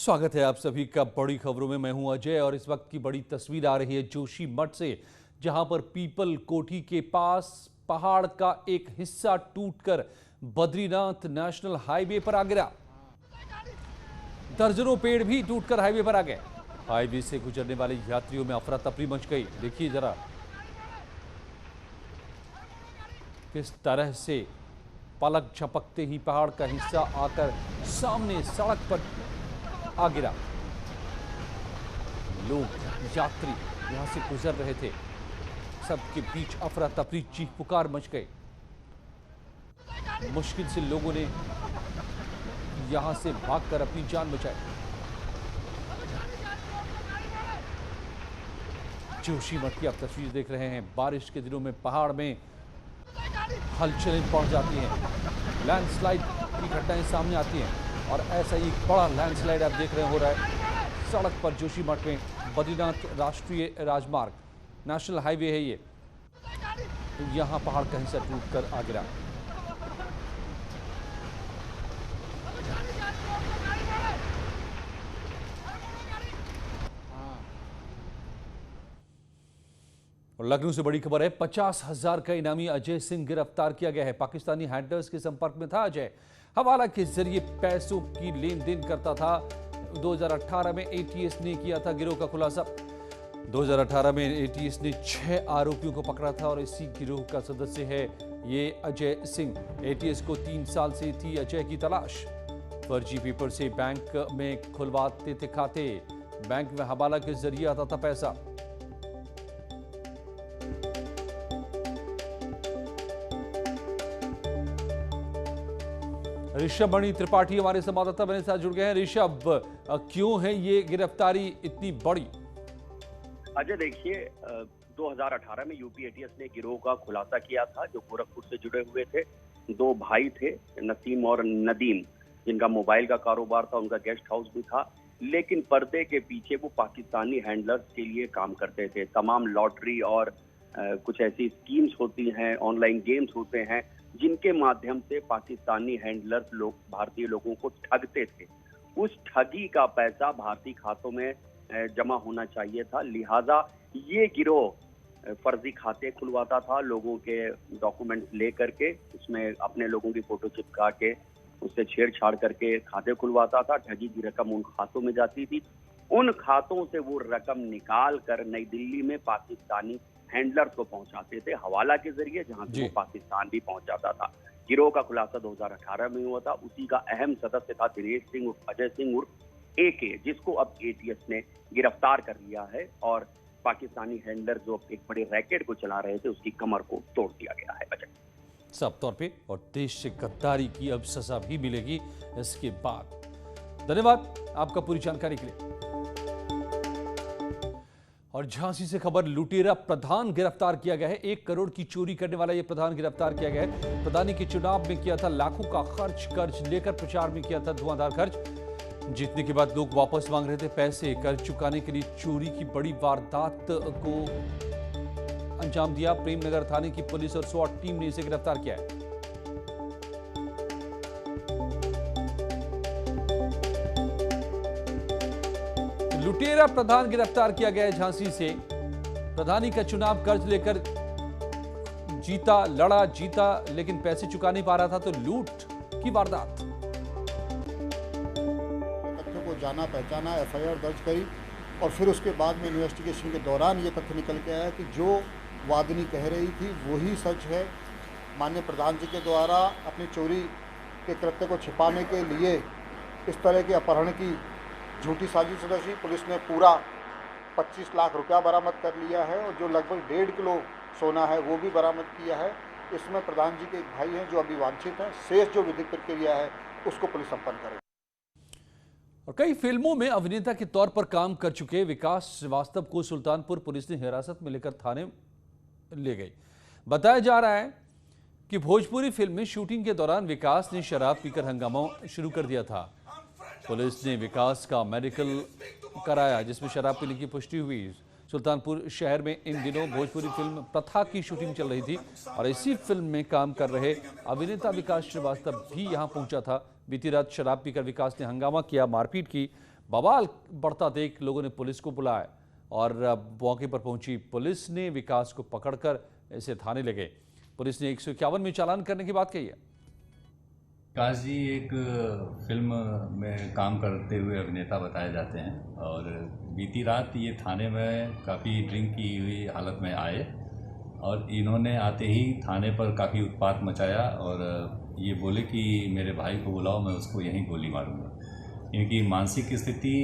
स्वागत है आप सभी का बड़ी खबरों में। मैं हूं अजय और इस वक्त की बड़ी तस्वीर आ रही है जोशी मठ से, जहां पर पीपल कोठी के पास पहाड़ का एक हिस्सा टूटकर बद्रीनाथ नेशनल हाईवे पर आ गिरा। दर्जनों पेड़ भी टूटकर हाईवे पर आ गए। हाईवे से गुजरने वाले यात्रियों में अफरा तफरी मच गई। देखिए जरा किस तरह से पलक झपकते ही पहाड़ का हिस्सा आकर सामने सड़क पर आ गिरा। लोग यात्री यहां से गुजर रहे थे, सबके बीच अफरा तफरी चीख पुकार मच गए। मुश्किल से लोगों ने यहां से भागकर अपनी जान बचाई। जोशी मठ की आप तस्वीर देख रहे हैं। बारिश के दिनों में पहाड़ में हलचलें बढ़ जाती हैं, लैंडस्लाइड की घटनाएं सामने आती हैं और ऐसा ही बड़ा लैंडस्लाइड आप देख रहे हो रहा है सड़क पर जोशी मठ में। बद्रीनाथ राष्ट्रीय राजमार्ग नेशनल हाईवे है ये, तो यहां पहाड़ का हिस्सा टूटकर आ गिरा। और लखनऊ से बड़ी खबर है, 50,000 का इनामी अजय सिंह गिरफ्तार किया गया है। पाकिस्तानी हैंडलर्स के संपर्क में था अजय, हवाला के जरिए पैसों की लेन देन करता था। 2018 में एटीएस ने किया था गिरोह का खुलासा। 2018 में एटीएस ने 6 आरोपियों को पकड़ा था और इसी गिरोह का सदस्य है ये अजय सिंह। एटीएस को 3 साल से थी अजय की तलाश। फर्जी पेपर से बैंक में खुलवाते थे खाते, बैंक में हवाला के जरिए आता था पैसा। ऋषभ मणि त्रिपाठी हमारे संवाददाता मेरे साथ जुड़ गए हैं। ऋषभ, क्यों है ये गिरफ्तारी इतनी बड़ी? अजय देखिए, 2018 में यूपी एटीएस ने गिरोह का खुलासा किया था जो गोरखपुर से जुड़े हुए थे। 2 भाई थे, नसीम और नदीम, जिनका मोबाइल का कारोबार था, उनका गेस्ट हाउस भी था। लेकिन पर्दे के पीछे वो पाकिस्तानी हैंडलर्स के लिए काम करते थे। तमाम लॉटरी और कुछ ऐसी स्कीम्स होती हैं, ऑनलाइन गेम्स होते हैं, जिनके माध्यम से पाकिस्तानी हैंडलर्स लोग भारतीय लोगों को ठगते थे। उस ठगी का पैसा भारतीय खातों में जमा होना चाहिए था, लिहाजा ये गिरोह फर्जी खाते खुलवाता था, लोगों के डॉक्यूमेंट्स ले करके उसमें अपने लोगों की फोटो चिपका के उससे छेड़छाड़ करके खाते खुलवाता था। ठगी की रकम उन खातों में जाती थी, उन खातों से वो रकम निकाल कर नई दिल्ली में पाकिस्तानी हैंडलर्स को पहुंचाते थे हवाला के जरिए, जहां से वो पाकिस्तान भी पहुंच जाता था। गिरोह का खुलासा 2018 में हुआ था। उसी का अहम सदस्य था दिनेश सिंह उर्फ अजय सिंह उर्फ एके, जिसको अब एटीएस ने गिरफ्तार कर लिया है और पाकिस्तानी हैंडलर जो एक बड़े रैकेट को चला रहे थे उसकी कमर को तोड़ दिया गया है। अजय, साफ तौर पे और देश से गद्दारी की अब सजा भी मिलेगी इसके बाद। धन्यवाद आपका पूरी जानकारी के लिए। और झांसी से खबर, लुटेरा प्रधान गिरफ्तार किया गया है। 1 करोड़ की चोरी करने वाला यह प्रधान गिरफ्तार किया गया है। प्रधानी के चुनाव में किया था लाखों का खर्च, कर्ज लेकर प्रचार में किया था धुआंधार खर्च। जीतने के बाद लोग वापस मांग रहे थे पैसे। कर्ज चुकाने के लिए चोरी की बड़ी वारदात को अंजाम दिया। प्रेमनगर थाने की पुलिस और स्वाट टीम ने इसे गिरफ्तार किया है। लुटेरा प्रधान गिरफ्तार किया गया है झांसी से। प्रधानी का चुनाव कर्ज लेकर जीता, लड़ा जीता, लेकिन पैसे चुका नहीं पा रहा था, तो लूट की वारदात। तथ्यों को जाना, पहचाना, एफआईआर दर्ज करी और फिर उसके बाद में इन्वेस्टिगेशन के दौरान ये तथ्य निकल के आया कि जो वादनी कह रही थी वही सच है। माननीय प्रधान जी के द्वारा अपनी चोरी के कृत्य को छिपाने के लिए इस तरह के अपहरण की झूठी साजिश रची। पुलिस ने पूरा 25 लाख रुपया बरामद कर लिया है और जो लगभग 1.5 किलो सोना है वो भी बरामद किया है। इसमें प्रधान जी के एक भाई हैं जो अभी वांछित हैं। शेष जो विधिक प्रक्रिया है उसको पुलिस संपन्न करे। और कई फिल्मों में अभिनेता के तौर पर काम कर चुके विकास श्रीवास्तव को सुल्तानपुर पुलिस ने हिरासत में लेकर थाने ले गई। बताया जा रहा है कि भोजपुरी फिल्म में शूटिंग के दौरान विकास ने शराब पीकर हंगामा शुरू कर दिया था। पुलिस ने विकास का मेडिकल कराया जिसमें शराब पीने की पुष्टि हुई। सुल्तानपुर शहर में इन दिनों भोजपुरी फिल्म प्रथा की शूटिंग चल रही थी और इसी फिल्म में काम कर रहे अभिनेता विकास श्रीवास्तव भी यहां पहुंचा था। बीती रात शराब पीकर विकास ने हंगामा किया, मारपीट की। बवाल बढ़ता देख लोगों ने पुलिस को बुलाया और मौके पर पहुंची पुलिस ने विकास को पकड़कर इसे थाने ले गए। पुलिस ने 151 में चालान करने की बात कही है। विकास जी एक फिल्म में काम करते हुए अभिनेता बताए जाते हैं और बीती रात ये थाने में काफ़ी ड्रिंक की हुई हालत में आए और इन्होंने आते ही थाने पर काफ़ी उत्पात मचाया और ये बोले कि मेरे भाई को बुलाओ, मैं उसको यहीं गोली मारूंगा। इनकी मानसिक स्थिति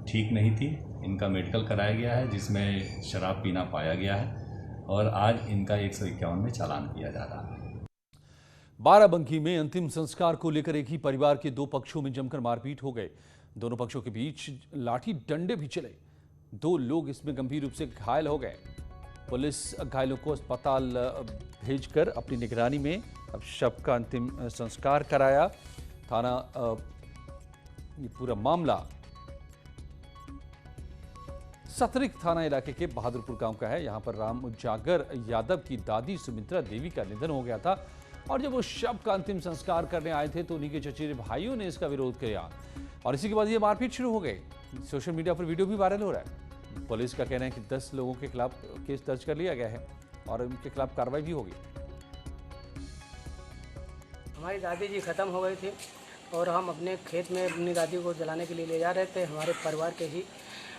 ठीक नहीं थी। इनका मेडिकल कराया गया है जिसमें शराब पीना पाया गया है और आज इनका 151 में चालान किया जा रहा है। बाराबंकी में अंतिम संस्कार को लेकर एक ही परिवार के दो पक्षों में जमकर मारपीट हो गए। दोनों पक्षों के बीच लाठी डंडे भी चले। 2 लोग इसमें गंभीर रूप से घायल हो गए। पुलिस घायलों को अस्पताल भेजकर अपनी निगरानी में अब शव का अंतिम संस्कार कराया। थाना ये पूरा मामला सतरिक थाना इलाके के बहादुरपुर गांव का है। यहां पर राम उजागर यादव की दादी सुमित्रा देवी का निधन हो गया था और जब वो शव का अंतिम संस्कार करने आए थे तो उन्हीं के चचेरे भाइयों ने इसका विरोध किया और इसी के बाद ये मारपीट शुरू हो गई। सोशल मीडिया पर वीडियो भी वायरल हो रहा है। पुलिस का कहना है कि 10 लोगों के खिलाफ केस दर्ज कर लिया गया है और उनके खिलाफ कार्रवाई भी होगी। हमारी दादी जी खत्म हो गई थी और हम अपने खेत में अपनी दादी को जलाने के लिए ले जा रहे थे। हमारे परिवार के ही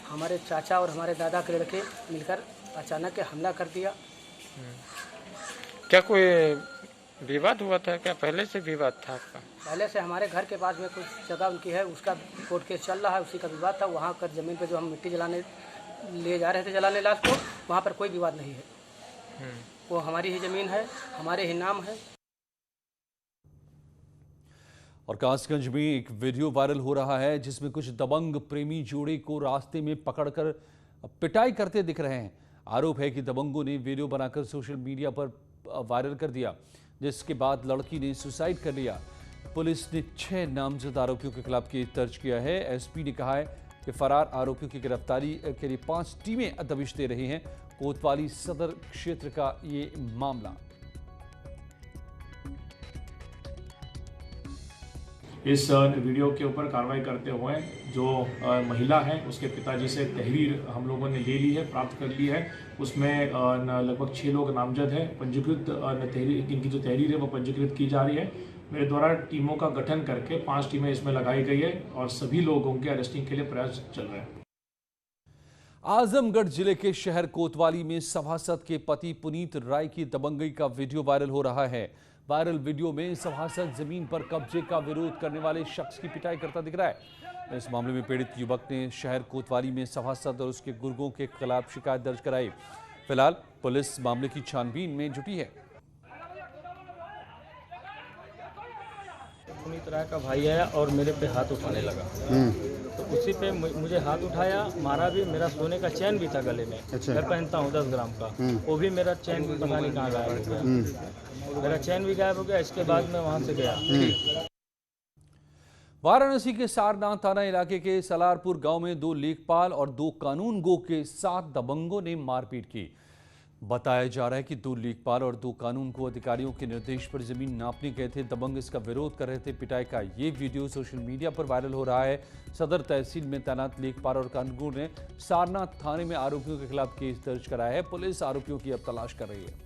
हमारे चाचा और हमारे दादा के लड़के मिलकर अचानक हमला कर दिया। क्या कोई विवाद हुआ था? क्या पहले से विवाद था आपका? पहले से हमारे घर के पास में कुछ जगह उनकी है, उसका कोर्ट केस चल रहा है, उसी का विवाद था। वहाँ कर ज़मीन पे जो हम मिट्टी जलाने ले जा रहे थे जलाने लाश को, वहाँ पर कोई विवाद नहीं है। वो हमारी ही ज़मीन है, हमारे ही नाम है। और कासगंज में एक वीडियो वायरल हो रहा है जिसमें कुछ दबंग प्रेमी जोड़े को रास्ते में पकड़कर पिटाई करते दिख रहे हैं। आरोप है कि दबंगों ने वीडियो बनाकर सोशल मीडिया पर वायरल कर दिया, जिसके बाद लड़की ने सुसाइड कर लिया। पुलिस ने 6 नामजद आरोपियों के खिलाफ केस दर्ज किया है। एसपी ने कहा है कि फरार आरोपियों की गिरफ्तारी के लिए 5 टीमें दबिश दे रही हैं। कोतवाली सदर क्षेत्र का ये मामला। इस वीडियो के ऊपर कार्रवाई करते हुए जो महिला है उसके पिताजी से तहरीर हम लोगों ने ले ली है, प्राप्त कर ली है। उसमें लगभग 6 लोग नामजद है। पंजीकृत तहरीर, इनकी जो तहरीर है वो पंजीकृत की जा रही है। मेरे द्वारा टीमों का गठन करके 5 टीमें इसमें लगाई गई है और सभी लोगों के अरेस्टिंग के लिए प्रयास चल रहे हैं। आजमगढ़ जिले के शहर कोतवाली में सभासद के पति पुनीत राय की दबंगई का वीडियो वायरल हो रहा है। वायरल वीडियो में सभासद जमीन पर कब्जे का विरोध करने वाले शख्स की पिटाई करता दिख रहा है। इस मामले में पीड़ित युवक ने शहर कोतवाली में सभासद और उसके गुर्गों के खिलाफ शिकायत दर्ज कराई। फिलहाल पुलिस मामले की छानबीन में जुटी है। पुनीत राय का भाई आया और मेरे पे हाथ उठाने लगा, तो उसी पे मुझे हाथ उठाया, मारा भी। मेरा सोने का चैन भी था गले में। मैं पहनता हूँ 10 ग्राम का, वो भी मेरा चैन भी पता नहीं कहाँ गायब हो गया। मेरा चैन भी गायब हो गया। इसके बाद मैं वहाँ से गया। वाराणसी के सारनाथ थाना इलाके के सलारपुर गांव में 2 लेखपाल और 2 कानून गो के 7 दबंगों ने मारपीट की। बताया जा रहा है कि 2 लेखपाल और 2 कानून गो अधिकारियों के निर्देश पर जमीन नापने गए थे। दबंग इसका विरोध कर रहे थे। पिटाई का ये वीडियो सोशल मीडिया पर वायरल हो रहा है। सदर तहसील में तैनात लेखपाल और कानून ने सारनाथ थाने में आरोपियों के खिलाफ केस दर्ज कराया है। पुलिस आरोपियों की अब तलाश कर रही है।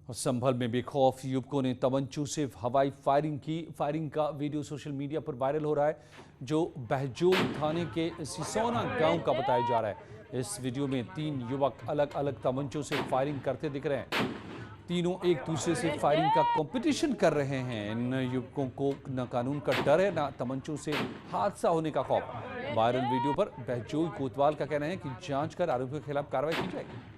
संभल में बेखौफ युवकों ने तमंचों से हवाई फायरिंग की। फायरिंग का वीडियो सोशल मीडिया पर वायरल हो रहा है, जो बहजोल थाने के सिसौना गांव का बताया जा रहा है। इस वीडियो में 3 युवक अलग अलग तमंचों से फायरिंग करते दिख रहे हैं। तीनों एक दूसरे से फायरिंग का कंपटीशन कर रहे हैं। इन युवकों को न कानून का डर है, न तमंचों से हादसा होने का खौफ। वायरल वीडियो पर बहजोल कोतवाल का कहना है कि जांच कर आरोपियों के खिलाफ कार्रवाई की जाएगी।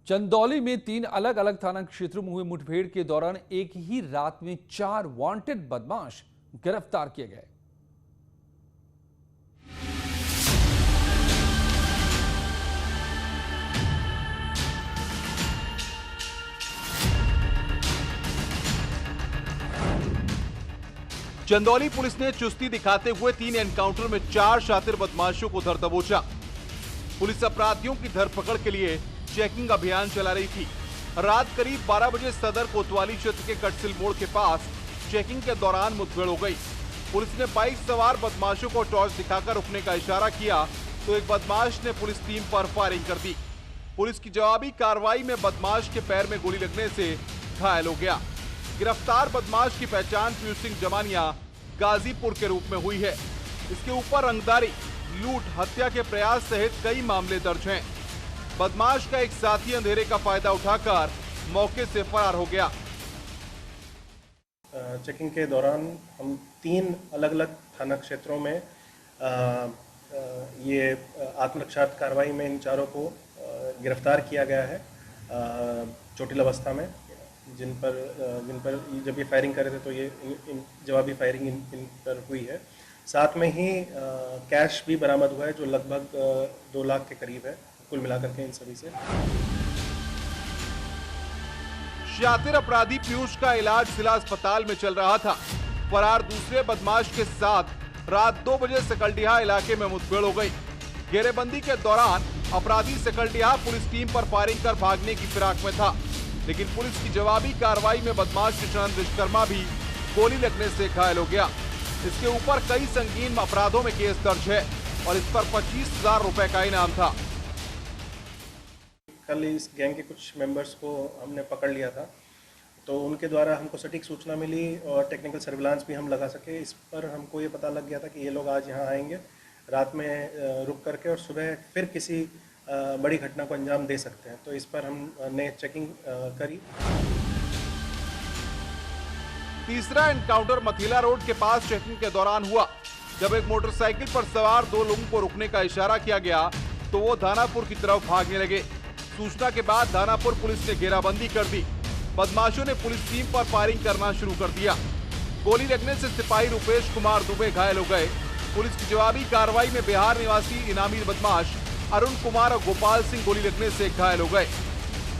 चंदौली में 3 अलग अलग थाना क्षेत्रों में हुए मुठभेड़ के दौरान एक ही रात में 4 वांटेड बदमाश गिरफ्तार किए गए। चंदौली पुलिस ने चुस्ती दिखाते हुए 3 एनकाउंटर में 4 शातिर बदमाशों को धर दबोचा। पुलिस अपराधियों की धरपकड़ के लिए चेकिंग अभियान चला रही थी। रात करीब 12 बजे सदर कोतवाली क्षेत्र के कटसिल मोड़ के पास चेकिंग के दौरान मुठभेड़ हो गई। पुलिस ने बाइक सवार बदमाशों को टॉर्च दिखाकर रुकने का इशारा किया तो एक बदमाश ने पुलिस टीम पर फायरिंग कर दी। पुलिस की जवाबी कार्रवाई में बदमाश के पैर में गोली लगने से घायल हो गया। गिरफ्तार बदमाश की पहचान पीयूष सिंह जमानिया गाजीपुर के रूप में हुई है। इसके ऊपर रंगदारी, लूट, हत्या के प्रयास सहित कई मामले दर्ज हैं। बदमाश का एक साथी अंधेरे का फायदा उठाकर मौके से फरार हो गया। चेकिंग के दौरान हम 3 अलग अलग थाना क्षेत्रों में ये आत्मरक्षा कार्रवाई में इन चारों को गिरफ्तार किया गया है चोटिल अवस्था में, जिन पर जब ये फायरिंग कर रहे थे तो ये जवाबी फायरिंग इन पर हुई है। साथ में ही कैश भी बरामद हुआ है जो लगभग 2 लाख के करीब है कुल मिलाकर के इन सभी से। शातिर अपराधी पीयूष का इलाज जिला अस्पताल में चल रहा था। फरार दूसरे बदमाश के साथ रात 2 बजे सकलडीहा इलाके में मुठभेड़ हो गई। घेरेबंदी के दौरान अपराधी सकलडीहा पुलिस टीम पर फायरिंग कर भागने की फिराक में था, लेकिन पुलिस की जवाबी कार्रवाई में बदमाश कृष्णानंद विश्वकर्मा भी गोली लगने से घायल हो गया। इसके ऊपर कई संगीन अपराधों में केस दर्ज है और इस पर 25,000 रुपए का इनाम था। कल इस गैंग के कुछ मेंबर्स को हमने पकड़ लिया था, तो उनके द्वारा हमको सटीक सूचना मिली और टेक्निकल सर्विलांस भी हम लगा सके। इस पर हमको ये पता लग गया था कि ये लोग आज यहाँ आएंगे, रात में रुक करके और सुबह फिर किसी बड़ी घटना को अंजाम दे सकते हैं। तो इस पर हमने चेकिंग करी। तीसरा एनकाउंटर मथीला रोड के पास चेकिंग के दौरान हुआ। जब एक मोटरसाइकिल पर सवार 2 लोगों को रुकने का इशारा किया गया तो वो दानापुर की तरफ भागने लगे। सूचना के बाद दानापुर पुलिस ने घेराबंदी कर दी। बदमाशों ने पुलिस टीम पर फायरिंग करना शुरू कर दिया। गोली लगने से सिपाही रुपेश कुमार दुबे घायल हो गए। पुलिस की जवाबी कार्रवाई में बिहार निवासी इनामी बदमाश अरुण कुमार और गोपाल सिंह गोली लगने से घायल हो गए।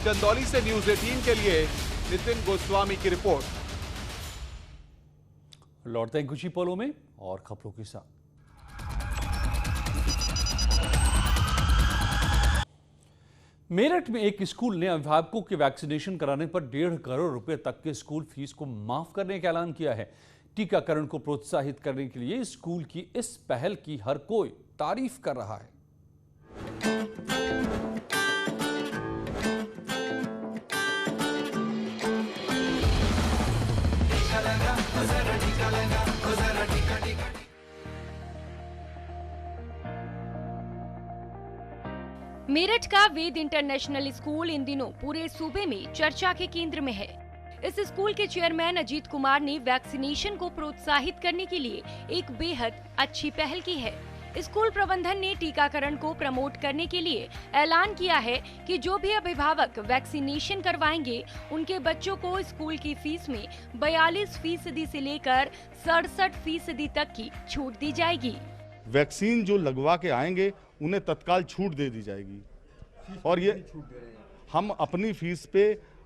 चंदौली से न्यूज़ 18 के लिए नितिन गोस्वामी की रिपोर्ट। लौटते हैं कुछ ही पलों में और खबरों के साथ। मेरठ में एक स्कूल ने अभिभावकों के वैक्सीनेशन कराने पर 1.5 करोड़ रुपए तक के स्कूल फीस को माफ करने का ऐलान किया है। टीकाकरण को प्रोत्साहित करने के लिए स्कूल की इस पहल की हर कोई तारीफ कर रहा है। मेरठ का वेद इंटरनेशनल स्कूल इन दिनों पूरे सूबे में चर्चा के केंद्र में है। इस स्कूल के चेयरमैन अजीत कुमार ने वैक्सीनेशन को प्रोत्साहित करने के लिए एक बेहद अच्छी पहल की है। स्कूल प्रबंधन ने टीकाकरण को प्रमोट करने के लिए ऐलान किया है कि जो भी अभिभावक वैक्सीनेशन करवाएंगे उनके बच्चों को स्कूल की फीस में 42% से लेकर 67% तक की छूट दी जाएगी। वैक्सीन जो लगवा के आएंगे उन्हें तत्काल छूट दे दी जाएगी और ये हम अपनी फीस पे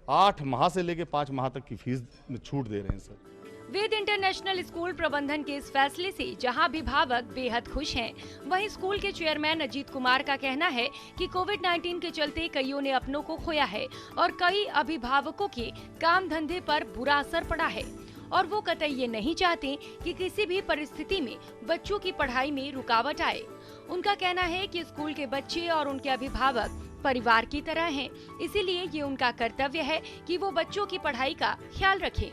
8 माह से लेकर 5 माह तक की फीस में छूट दे रहे हैं सर। वेद इंटरनेशनल स्कूल प्रबंधन के इस फैसले से जहां अभिभावक बेहद खुश हैं, वहीं स्कूल के चेयरमैन अजीत कुमार का कहना है कि कोविड-19 के चलते कईयों ने अपनों को खोया है और कई अभिभावकों के काम धंधे पर बुरा असर पड़ा है और वो कतई ये नहीं चाहते कि किसी भी परिस्थिति में बच्चों की पढ़ाई में रुकावट आए। उनका कहना है कि स्कूल के बच्चे और उनके अभिभावक परिवार की तरह हैं, इसीलिए ये उनका कर्तव्य है कि वो बच्चों की पढ़ाई का ख्याल रखें।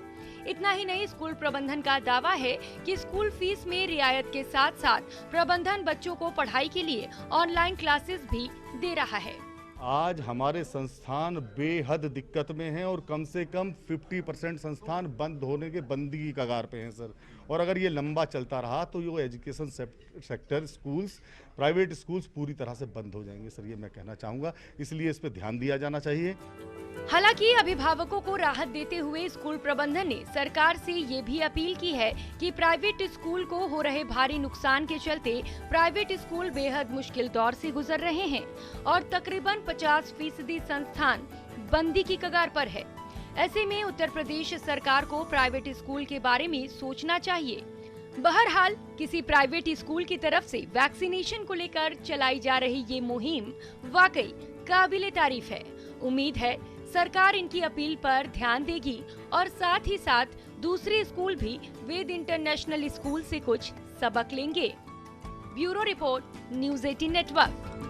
इतना ही नहीं, स्कूल प्रबंधन का दावा है कि स्कूल फीस में रियायत के साथ साथ प्रबंधन बच्चों को पढ़ाई के लिए ऑनलाइन क्लासेस भी दे रहा है। आज हमारे संस्थान बेहद दिक्कत में हैं और कम से कम 50% संस्थान बंद होने के बंदी की कगार पे हैं सर। और अगर ये लंबा चलता रहा तो ये education sector schools, private schools पूरी तरह से बंद हो जाएंगे सर, ये मैं कहना चाहूँगा। इसलिए इस पर ध्यान दिया जाना चाहिए। हालांकि अभिभावकों को राहत देते हुए स्कूल प्रबंधन ने सरकार से ये भी अपील की है कि प्राइवेट स्कूल को हो रहे भारी नुकसान के चलते प्राइवेट स्कूल बेहद मुश्किल दौर से गुजर रहे हैं और तकरीबन 50% संस्थान बंदी की कगार पर है। ऐसे में उत्तर प्रदेश सरकार को प्राइवेट स्कूल के बारे में सोचना चाहिए। बहरहाल किसी प्राइवेट स्कूल की तरफ से वैक्सीनेशन को लेकर चलाई जा रही ये मुहिम वाकई काबिले तारीफ है। उम्मीद है सरकार इनकी अपील पर ध्यान देगी और साथ ही साथ दूसरे स्कूल भी वेद इंटरनेशनल स्कूल से कुछ सबक लेंगे। Bureau report, news 18 network.